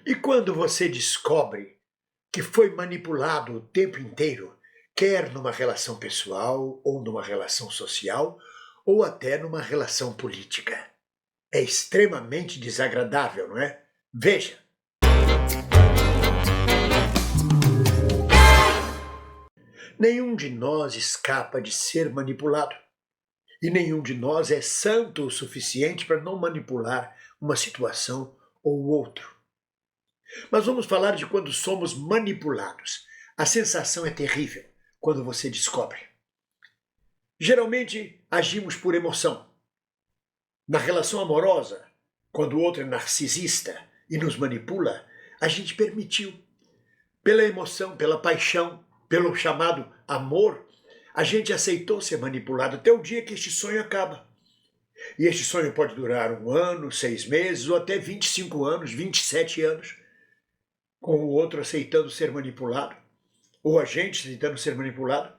E quando você descobre que foi manipulado o tempo inteiro, quer numa relação pessoal, ou numa relação social, ou até numa relação política? É extremamente desagradável, não é? Veja, nenhum de nós escapa de ser manipulado. E nenhum de nós é santo o suficiente para não manipular uma situação ou outro. Mas vamos falar de quando somos manipulados. A sensação é terrível quando você descobre. Geralmente agimos por emoção. Na relação amorosa, quando o outro é narcisista e nos manipula, a gente permitiu. Pela emoção, pela paixão, pelo chamado amor, a gente aceitou ser manipulado até o dia que este sonho acaba. E este sonho pode durar 1 ano, 6 meses ou até 25 anos, 27 anos, com o outro aceitando ser manipulado, ou a gente aceitando ser manipulado,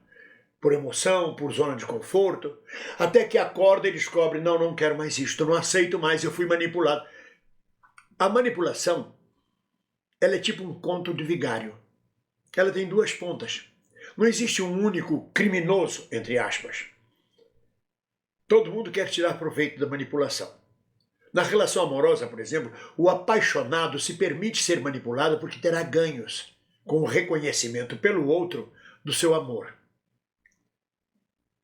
por emoção, por zona de conforto, até que acorda e descobre, não quero mais isto, não aceito mais, eu fui manipulado. A manipulação, ela é tipo um conto de vigário. Ela tem duas pontas. Não existe um único criminoso, entre aspas. Todo mundo quer tirar proveito da manipulação. Na relação amorosa, por exemplo, o apaixonado se permite ser manipulado porque terá ganhos com o reconhecimento pelo outro do seu amor.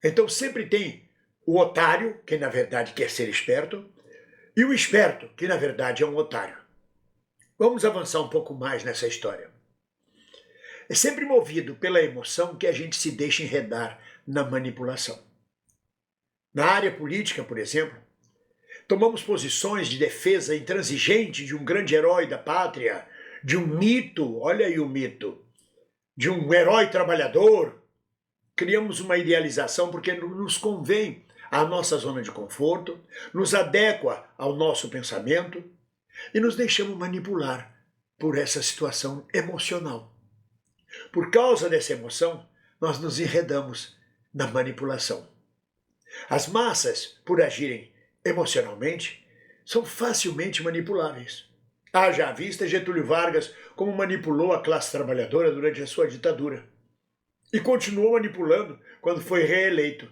Então sempre tem o otário, que na verdade quer ser esperto, e o esperto, que na verdade é um otário. Vamos avançar um pouco mais nessa história. É sempre movido pela emoção que a gente se deixa enredar na manipulação. Na área política, por exemplo, tomamos posições de defesa intransigente de um grande herói da pátria, de um mito, olha aí o mito, de um herói trabalhador. Criamos uma idealização porque nos convém à nossa zona de conforto, nos adequa ao nosso pensamento e nos deixamos manipular por essa situação emocional. Por causa dessa emoção, nós nos enredamos na manipulação. As massas, por agirem emocionalmente, são facilmente manipuláveis. Haja à vista Getúlio Vargas como manipulou a classe trabalhadora durante a sua ditadura. E continuou manipulando quando foi reeleito.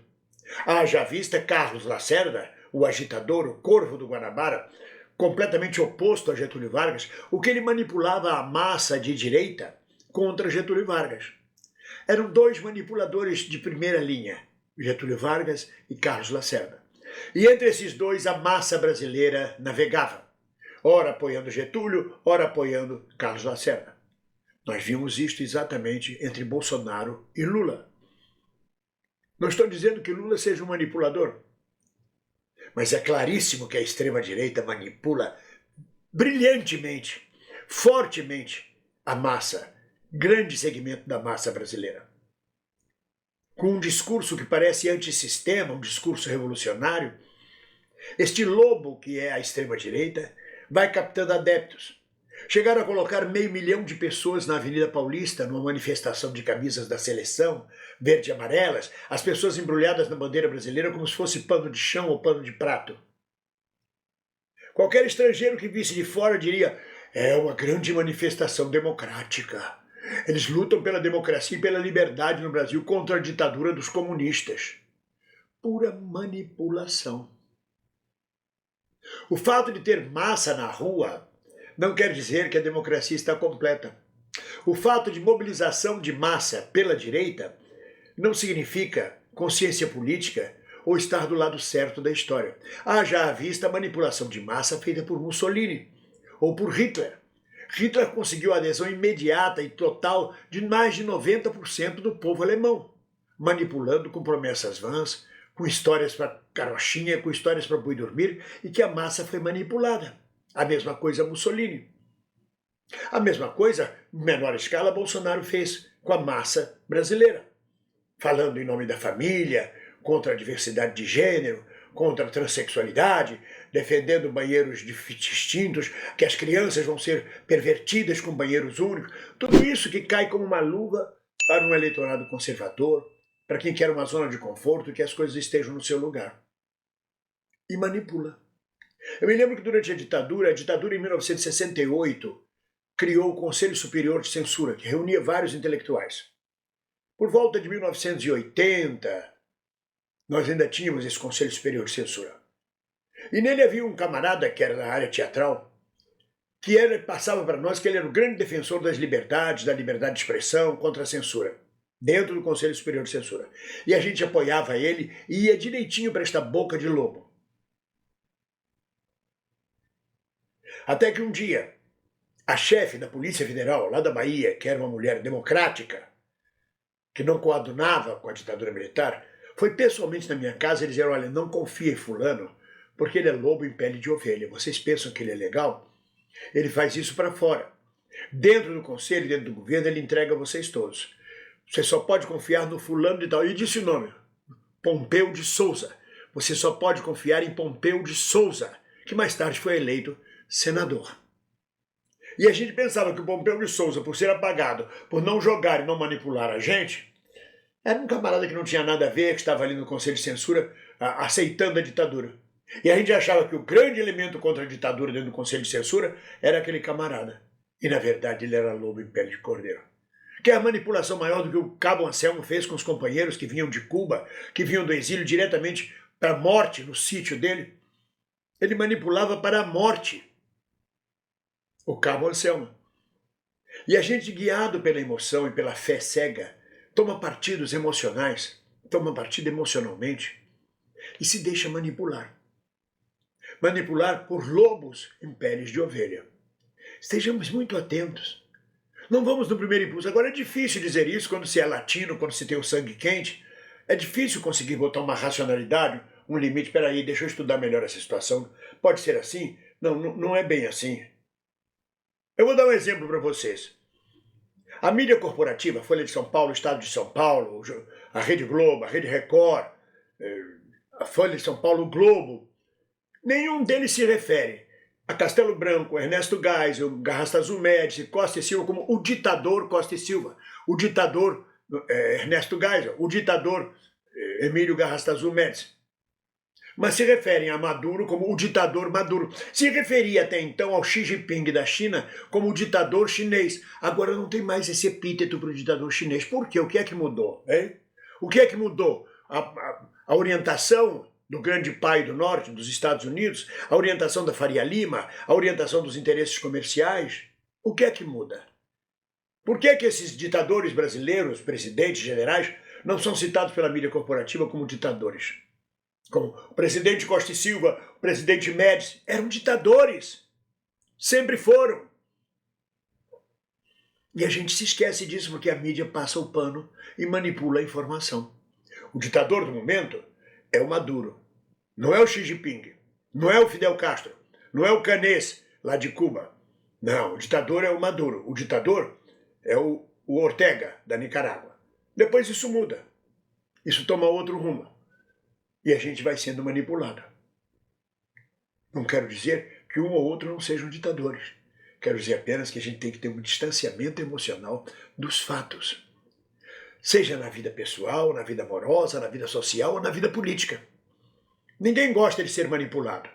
Haja à vista Carlos Lacerda, o agitador, o corvo do Guanabara, completamente oposto a Getúlio Vargas, o que ele manipulava a massa de direita contra Getúlio Vargas. Eram dois manipuladores de primeira linha, Getúlio Vargas e Carlos Lacerda. E entre esses dois a massa brasileira navegava, ora apoiando Getúlio, ora apoiando Carlos Lacerda. Nós vimos isto exatamente entre Bolsonaro e Lula. Não estou dizendo que Lula seja um manipulador, mas é claríssimo que a extrema-direita manipula brilhantemente, fortemente a massa, grande segmento da massa brasileira. Com um discurso que parece antissistema, um discurso revolucionário, este lobo que é a extrema-direita vai captando adeptos. Chegaram a colocar 500 mil de pessoas na Avenida Paulista numa manifestação de camisas da seleção, verde e amarelas, as pessoas embrulhadas na bandeira brasileira como se fosse pano de chão ou pano de prato. Qualquer estrangeiro que visse de fora diria: é uma grande manifestação democrática. Eles lutam pela democracia e pela liberdade no Brasil contra a ditadura dos comunistas. Pura manipulação. O fato de ter massa na rua não quer dizer que a democracia está completa. O fato de mobilização de massa pela direita não significa consciência política ou estar do lado certo da história. Haja à vista a manipulação de massa feita por Mussolini ou por Hitler. Hitler conseguiu a adesão imediata e total de mais de 90% do povo alemão, manipulando com promessas vãs, com histórias para carochinha, com histórias para boi dormir, e que a massa foi manipulada. A mesma coisa Mussolini. A mesma coisa, em menor escala, Bolsonaro fez com a massa brasileira, falando em nome da família, contra a diversidade de gênero, contra a transexualidade, defendendo banheiros distintos, que as crianças vão ser pervertidas com banheiros únicos. Tudo isso que cai como uma luva para um eleitorado conservador, para quem quer uma zona de conforto, que as coisas estejam no seu lugar. E manipula. Eu me lembro que durante a ditadura em 1968, criou o Conselho Superior de Censura, que reunia vários intelectuais. Por volta de 1980, nós ainda tínhamos esse Conselho Superior de Censura. E nele havia um camarada que era da área teatral, que passava para nós que ele era o grande defensor das liberdades, da liberdade de expressão contra a censura, dentro do Conselho Superior de Censura. E a gente apoiava ele e ia direitinho para esta boca de lobo. Até que um dia, a chefe da Polícia Federal, lá da Bahia, que era uma mulher democrática, que não coadunava com a ditadura militar, foi pessoalmente na minha casa e dizer: olha, não confie em fulano, porque ele é lobo em pele de ovelha. Vocês pensam que ele é legal? Ele faz isso para fora. Dentro do conselho, dentro do governo, ele entrega a vocês todos. Você só pode confiar no fulano de tal. E disse o nome: Pompeu de Souza. Você só pode confiar em Pompeu de Souza, que mais tarde foi eleito senador. E a gente pensava que o Pompeu de Souza, por ser apagado, por não jogar e não manipular a gente, era um camarada que não tinha nada a ver, que estava ali no Conselho de Censura aceitando a ditadura. E a gente achava que o grande elemento contra a ditadura dentro do Conselho de Censura era aquele camarada. E na verdade ele era lobo em pele de cordeiro. Que é a manipulação maior do que o Cabo Anselmo fez com os companheiros que vinham de Cuba, que vinham do exílio diretamente para a morte no sítio dele. Ele manipulava para a morte o Cabo Anselmo. E a gente, guiado pela emoção e pela fé cega, toma partidos emocionais, toma partido emocionalmente e se deixa manipular. Manipular por lobos em peles de ovelha. Estejamos muito atentos. Não vamos no primeiro impulso. Agora é difícil dizer isso quando se é latino, quando se tem o sangue quente. É difícil conseguir botar uma racionalidade, um limite. Espera aí, deixa eu estudar melhor essa situação. Pode ser assim? Não é bem assim. Eu vou dar um exemplo para vocês. A mídia corporativa, a Folha de São Paulo, o Estado de São Paulo, a Rede Globo, a Rede Record, a Folha de São Paulo, o Globo, nenhum deles se refere a Castelo Branco, Ernesto Geisel, Garrastazu Médici, Costa e Silva como o ditador Costa e Silva, o ditador Ernesto Geisel, o ditador Emílio Garrastazu Médici. Mas se referem a Maduro como o ditador Maduro. Se referia até então ao Xi Jinping da China como o ditador chinês. Agora não tem mais esse epíteto para o ditador chinês. Por quê? O que é que mudou? Hein? O que é que mudou? A orientação do grande pai do norte, dos Estados Unidos, a orientação da Faria Lima, a orientação dos interesses comerciais. O que é que muda? Por que é que esses ditadores brasileiros, presidentes, generais, não são citados pela mídia corporativa como ditadores? Como o presidente Costa e Silva, o presidente Médici, eram ditadores. Sempre foram. E a gente se esquece disso porque a mídia passa o pano e manipula a informação. O ditador do momento é o Maduro. Não é o Xi Jinping. Não é o Fidel Castro. Não é o Canés, lá de Cuba. Não, o ditador é o Maduro. O ditador é o Ortega, da Nicarágua. Depois isso muda. Isso toma outro rumo. E a gente vai sendo manipulado. Não quero dizer que um ou outro não sejam ditadores. Quero dizer apenas que a gente tem que ter um distanciamento emocional dos fatos. Seja na vida pessoal, na vida amorosa, na vida social ou na vida política. Ninguém gosta de ser manipulado.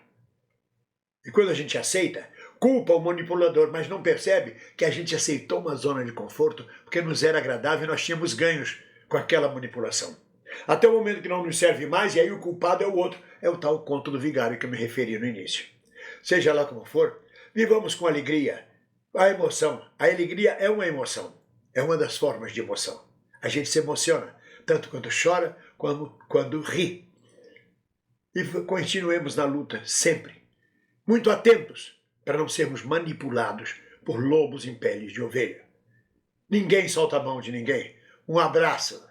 E quando a gente aceita, culpa o manipulador, mas não percebe que a gente aceitou uma zona de conforto porque nos era agradável e nós tínhamos ganhos com aquela manipulação. Até o momento que não nos serve mais, e aí o culpado é o outro. É o tal conto do vigário que eu me referi no início. Seja lá como for, vivamos com alegria. A emoção. A alegria é uma emoção. É uma das formas de emoção. A gente se emociona, tanto quando chora, como quando ri. E continuemos na luta, sempre. Muito atentos, para não sermos manipulados por lobos em peles de ovelha. Ninguém solta a mão de ninguém. Um abraço.